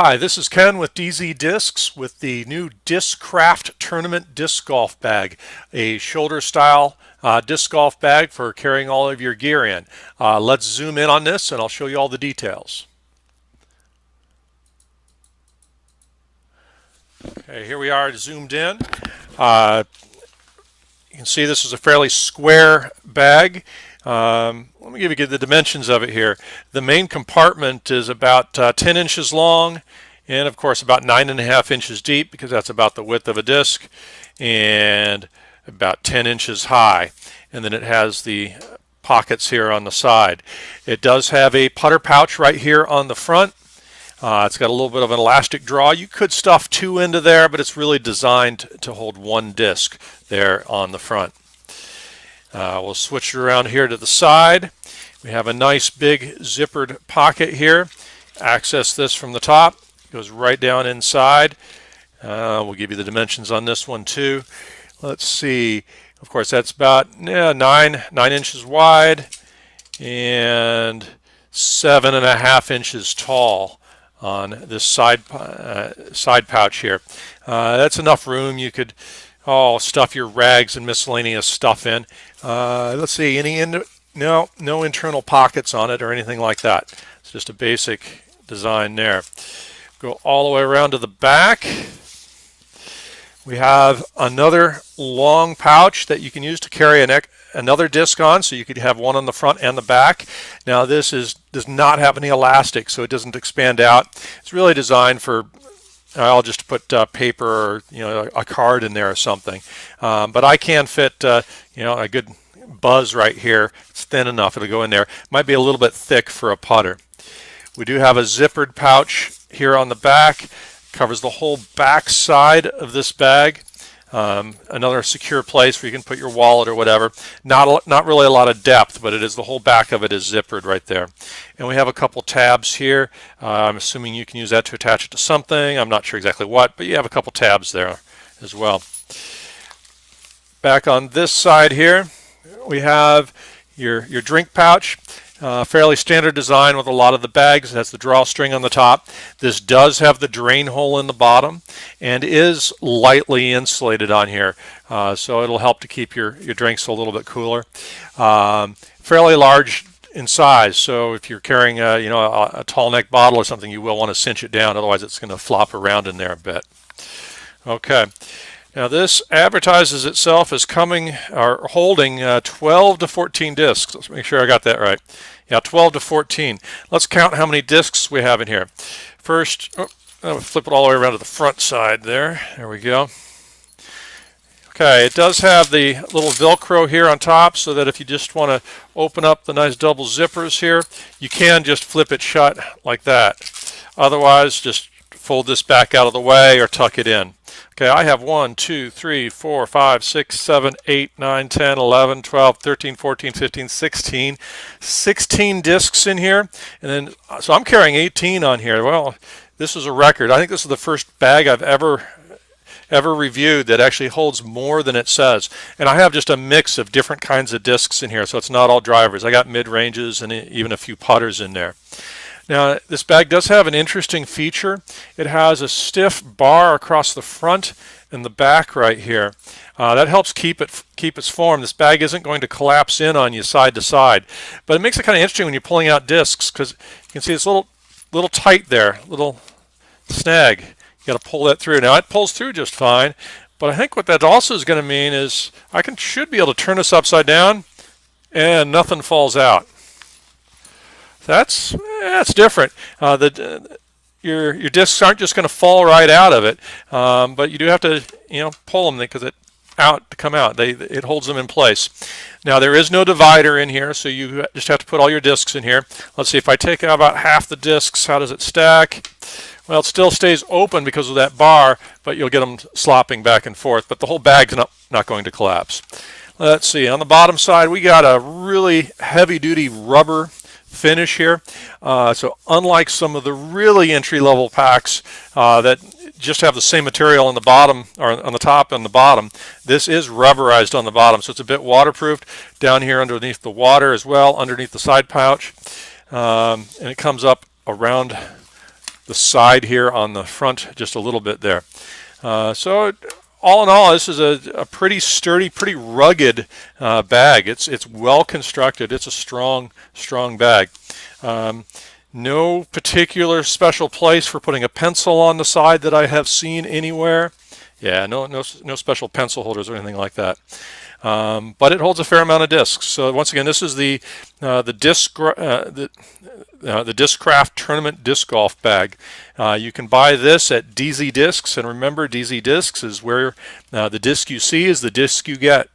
Hi, this is Ken with DZ Discs with the new Discraft Tournament Disc Golf Bag, a shoulder style disc golf bag for carrying all of your gear in. Let's zoom in on this and I'll show you all the details. Okay, here we are zoomed in. You can see this is a fairly square bag. Let me give you the dimensions of it here. The main compartment is about 10 inches long and of course about 9.5 inches deep, because that's about the width of a disc, and about 10 inches high. And then it has the pockets here on the side. It does have a putter pouch right here on the front. It's got a little bit of an elastic draw. You could stuff two into there, but it's really designed to hold one disc there on the front. We'll switch it around here to the side. We have a nice big zippered pocket here. Access this from the top. Goes right down inside. We'll give you the dimensions on this one too. Let's see. Of course, that's about 9 inches wide and 7.5 inches tall on this side pouch here. That's enough room. You could stuff your rags and miscellaneous stuff in. Let's see, no internal pockets on it or anything like that. It's just a basic design there. Go all the way around to the back. We have another long pouch that you can use to carry another disc on, so you could have one on the front and the back. Now this does not have any elastic, so it doesn't expand out. It's really designed for I'll just put paper or a card in there or something. But I can fit a good buzz right here. It's thin enough; it'll go in there. Might be a little bit thick for a putter. We do have a zippered pouch here on the back. Covers the whole back side of this bag. Another secure place where you can put your wallet or whatever. Not really a lot of depth, but the whole back of it is zippered right there. And we have a couple tabs here. I'm assuming you can use that to attach it to something. I'm not sure exactly what, but you have a couple tabs there as well. Back on this side here, we have your drink pouch. Fairly standard design with a lot of the bags. It has the drawstring on the top. This does have the drain hole in the bottom and is lightly insulated on here, so it'll help to keep your drinks a little bit cooler. Fairly large in size, so if you're carrying a tall neck bottle or something, you will want to cinch it down, otherwise it's going to flop around in there a bit. Okay. Now this advertises itself as holding 12 to 14 discs. Let's make sure I got that right. Yeah, 12 to 14. Let's count how many discs we have in here. First, I'll flip it all the way around to the front side there. There we go. Okay, it does have the little Velcro here on top, so that if you just want to open up the nice double zippers here, you can just flip it shut like that. Otherwise, just fold this back out of the way or tuck it in. Okay, I have 1, 2, 3, 4, 5, 6, 7, 8, 9, 10, 11, 12, 13, 14, 15, 16 discs in here. And then, so I'm carrying 18 on here. Well, this is a record. I think this is the first bag I've ever reviewed that actually holds more than it says. And I have just a mix of different kinds of discs in here, so it's not all drivers. I got mid-ranges and even a few putters in there. Now, this bag does have an interesting feature. It has a stiff bar across the front and the back right here. That helps keep its form. This bag isn't going to collapse in on you side to side. But it makes it kind of interesting when you're pulling out discs, because you can see it's a little tight there, little snag. You got to pull that through. Now, it pulls through just fine, but I think what that also is going to mean is I should be able to turn this upside down and nothing falls out. That's different. Your discs aren't just going to fall right out of it, but you do have to pull them because to come out. It holds them in place. Now there is no divider in here, so you just have to put all your discs in here. Let's see, if I take out about half the discs, how does it stack? Well, it still stays open because of that bar, but you'll get them slopping back and forth. But the whole bag's not going to collapse. Let's see. On the bottom side, we got a really heavy-duty rubber finish here. So unlike some of the really entry-level packs that just have the same material on the bottom, or on the top and the bottom, this is rubberized on the bottom, so it's a bit waterproofed down here underneath the water as well, underneath the side pouch, and it comes up around side here on the front just a little bit there. So all in all, this is a pretty sturdy, pretty rugged bag. It's well constructed. It's a strong bag. No particular special place for putting a pencil on the side that I have seen anywhere. Yeah, no special pencil holders or anything like that. But it holds a fair amount of discs. So once again, this is the Discraft Tournament Disc Golf Bag. You can buy this at DZ Discs, and remember, DZ Discs is where the disc you see is the disc you get.